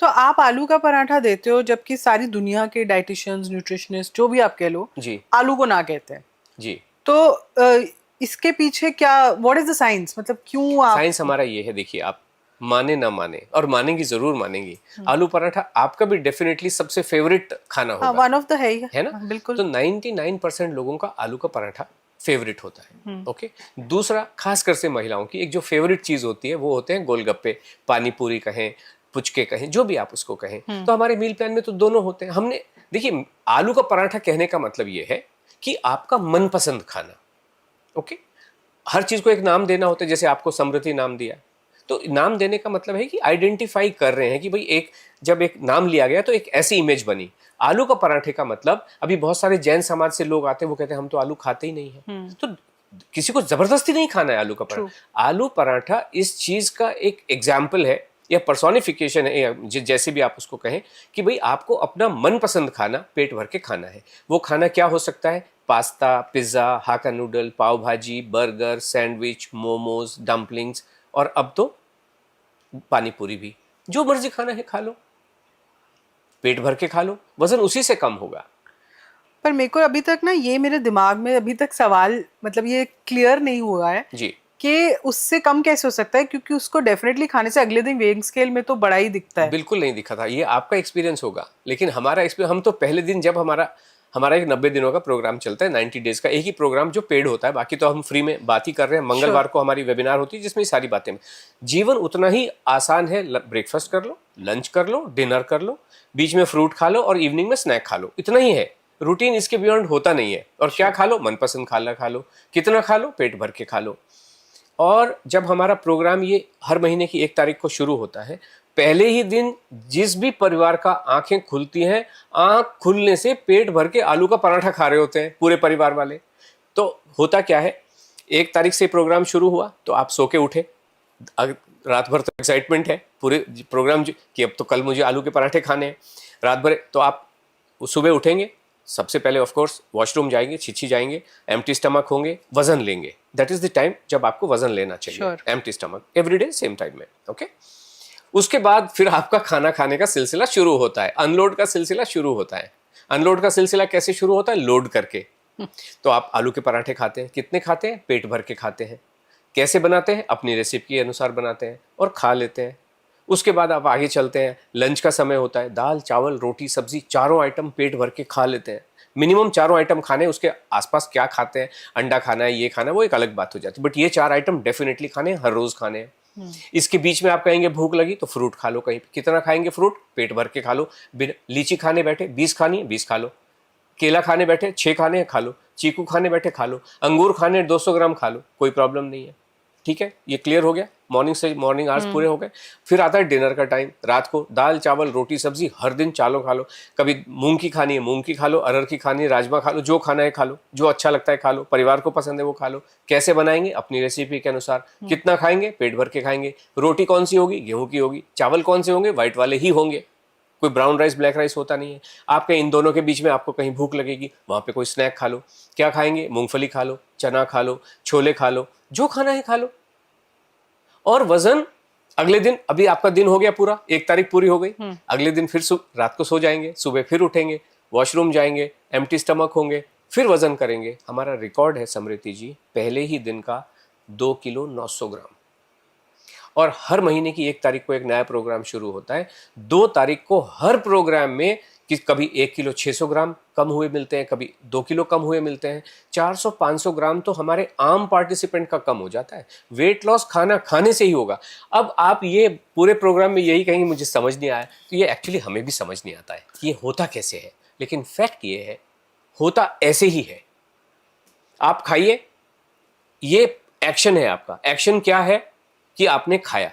तो आप आलू का पराठा देते हो जबकि सारी दुनिया के डाइटिशियंस न्यूट्रिशनिस्ट जो भी आप कह लो जी आलू को ना कहते हैं। जी। तो इसके पीछे क्या, व्हाट इज द साइंस, मतलब क्यों आप। साइंस हमारा ये है, देखिए आप माने ना माने, और मानेंगी जरूर मानेंगी, आलू पराठा आपका भी डेफिनेटली सबसे फेवरेट खाना हाँ, होगा, वन ऑफ द है ही है ना? हाँ, बिल्कुल। तो 99% लोगों का आलू का पराठा फेवरेट होता है। ओके। दूसरा, खासकर से महिलाओं की एक जो फेवरेट चीज होती है वो होते हैं गोलगप्पे, पानी पूरी कहें, पुचके कहें, जो भी आप उसको कहें। तो हमारे मील प्लान में तो दोनों होते हैं। हमने, देखिए, आलू का पराठा कहने का मतलब ये है कि आपका मनपसंद खाना। ओके। हर चीज को एक नाम देना होता है, जैसे आपको समृद्धि नाम दिया, तो नाम देने का मतलब है कि आइडेंटिफाई कर रहे हैं कि भाई एक, जब एक नाम लिया गया तो एक ऐसी इमेज बनी। आलू का पराठे का मतलब, अभी बहुत सारे जैन समाज से लोग आते हैं, वो कहते हैं हम तो आलू खाते ही नहीं है। तो किसी को जबरदस्ती नहीं खाना है आलू का ट्रू। पराठा। आलू पराठा इस चीज का एक एग्जाम्पल है या पर्सोनिफिकेशन है, या जैसे भी आप उसको कहें, कि भाई आपको अपना मनपसंद खाना पेट भर के खाना है। वो खाना क्या हो सकता है? पास्ता, पिज्जा, हाका नूडल, पाव भाजी, बर्गर, सैंडविच, मोमोज, डम्पलिंग्स, और अब तो पानी पूरी भी। जो मर्जी खाना है खा लो, पेट भर के खा लो, वजन उसी से कम होगा। पर मेरे को अभी तक ना, ये मेरे दिमाग में अभी तक सवाल, मतलब ये क्लियर नहीं हुआ है जी। कि उससे कम कैसे हो सकता है, क्योंकि उसको डेफिनेटली खाने से अगले दिन वेइंग स्केल में तो बड़ा ही दिखता है। बिल्कुल नहीं दिखा था, ये आपका एक्सपीरियंस होगा, लेकिन हमारा एक्सपीरियंस, हम तो पहले दिन, जब हमारा हमारा एक 90 दिनों का प्रोग्राम चलता है, 90 डेज का एक ही प्रोग्राम जो पेड होता है, बाकी तो हम फ्री में बात ही कर रहे हैं। मंगलवार को हमारी वेबिनार होती है जिसमें सारी बातें। जीवन उतना ही आसान है, ब्रेकफास्ट कर लो, लंच कर लो, डिनर कर लो, बीच में फ्रूट खा लो, और इवनिंग में स्नैक खा लो, इतना ही है। रूटीन इसके बियॉन्ड होता नहीं है। और क्या खा लो? मनपसंद खाना खा लो, कितना खा लो? पेट भर के खा लो। और जब हमारा प्रोग्राम ये हर महीने की 1 तारीख को शुरू होता है, पहले ही दिन जिस भी परिवार का आंखें खुलती हैं, आंख खुलने से पेट भर के आलू का पराठा खा रहे होते हैं पूरे परिवार वाले। तो होता क्या है, 1 तारीख से प्रोग्राम शुरू हुआ तो आप सो के उठे, रात भर तो एक्साइटमेंट है पूरे प्रोग्राम कि अब तो कल मुझे आलू के पराठे खाने हैं। रात भर तो आप सुबह उठेंगे, सबसे पहले ऑफ कोर्स वॉशरूम जाएंगे, छिछी जाएंगे, एम्प्टी स्टमक होंगे, वजन लेंगे। दैट इज द टाइम जब आपको वजन लेना चाहिए, empty stomach, everyday same time में। ओके। उसके बाद फिर आपका खाना खाने का सिलसिला शुरू होता है, अनलोड का सिलसिला शुरू होता है। अनलोड का सिलसिला कैसे शुरू होता है? लोड करके। तो आप आलू के पराठे खाते हैं, कितने खाते हैं? पेट भर के खाते हैं। कैसे बनाते हैं? अपनी रेसिपी के अनुसार बनाते हैं और खा लेते हैं। उसके बाद आप आगे चलते हैं, लंच का समय होता है, दाल चावल रोटी सब्जी चारों आइटम पेट भर के खा लेते हैं। मिनिमम चारों आइटम खाने, उसके आसपास क्या खाते हैं, अंडा खाना है, ये खाना है, वो एक अलग बात हो जाती है, बट ये 4 आइटम डेफिनेटली खाने, हर रोज खाने हैं। इसके बीच में आप कहेंगे भूख लगी तो फ्रूट खा लो, कहीं पे कितना खाएंगे फ्रूट? पेट भर के खा लो। लीची खाने बैठे 20 खानी है 20 खा लो, केला खाने बैठे 6 खाने हैं खा लो, चीकू खाने बैठे खा लो, अंगूर खाने 200 ग्राम खा लो, कोई प्रॉब्लम नहीं है। ठीक है, ये क्लियर हो गया। मॉर्निंग आवर्स पूरे हो गए। फिर आता है डिनर का टाइम। रात को दाल चावल रोटी सब्जी हर दिन चालो खा लो। कभी मूंग की खानी है मूंग की खा लो, अरहर की खानी है राजमा खा लो, जो खाना है खा लो, जो अच्छा लगता है खा लो, परिवार को पसंद है वो खा लो। कैसे बनाएंगे? अपनी रेसिपी के अनुसार। कितना खाएंगे? पेट भर के खाएंगे। रोटी कौन सी होगी? गेहूं की होगी। चावल कौन से होंगे? व्हाइट वाले ही होंगे, कोई ब्राउन राइस ब्लैक राइस होता नहीं है। आपके इन दोनों के बीच में आपको कहीं भूख लगेगी, वहां पे कोई स्नैक खा लो। क्या खाएंगे? मूंगफली खा लो, चना खा लो, छोले खा लो, जो खाना है खा लो। और वजन अगले दिन, अभी आपका दिन हो गया पूरा, 1 तारीख पूरी हो गई, अगले दिन फिर रात को सो जाएंगे, सुबह फिर उठेंगे, वॉशरूम जाएंगे, एम्प्टी स्टमक होंगे, फिर वजन करेंगे। हमारा रिकॉर्ड है समृति जी, पहले ही दिन का 2 किलो 900 ग्राम। और हर महीने की 1 तारीख को एक नया प्रोग्राम शुरू होता है। 2 तारीख को हर प्रोग्राम में कि कभी 1 किलो 600 ग्राम कम हुए मिलते हैं, कभी 2 किलो कम हुए मिलते हैं। 400-500 ग्राम तो हमारे आम पार्टिसिपेंट का कम हो जाता है। वेट लॉस खाना खाने से ही होगा। अब आप ये पूरे प्रोग्राम में यही कहेंगे मुझे समझ नहीं आया, तो ये एक्चुअली हमें भी समझ नहीं आता है कि ये होता कैसे है, लेकिन फैक्ट ये है, होता ऐसे ही है। आप खाइए, ये एक्शन है आपका। एक्शन क्या है? कि आपने खाया।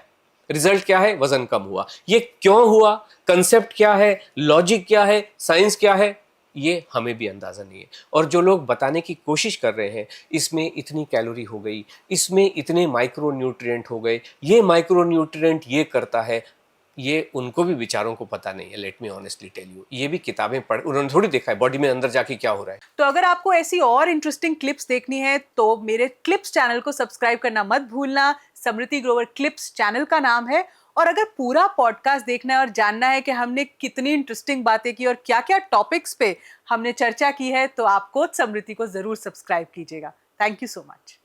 रिजल्ट क्या है? वजन कम हुआ। ये क्यों हुआ? कंसेप्ट क्या है? लॉजिक क्या है? साइंस क्या है? ये हमें भी अंदाजा नहीं है। और जो लोग बताने की कोशिश कर रहे हैं, इसमें इतनी कैलोरी हो गई, इसमें इतने माइक्रो न्यूट्रिएंट हो गए, ये माइक्रो न्यूट्रिएंट ये करता है, ये उनको भी विचारों को पता नहीं है। Let me honestly tell you, ये भी किताबें पढ़, उन्होंने थोड़ी देखा है बॉडी में अंदर जाके क्या हो रहा है। तो अगर आपको ऐसी और इंटरेस्टिंग क्लिप्स देखनी है तो मेरे क्लिप्स चैनल को सब्सक्राइब करना मत भूलना। समृति ग्रोवर क्लिप्स चैनल का नाम है। और अगर पूरा पॉडकास्ट देखना है और जानना है कि हमने कितनी इंटरेस्टिंग बातें की और क्या क्या टॉपिक्स पे हमने चर्चा की है, तो आप कोच समृद्धि को जरूर सब्सक्राइब कीजिएगा। Thank you so much.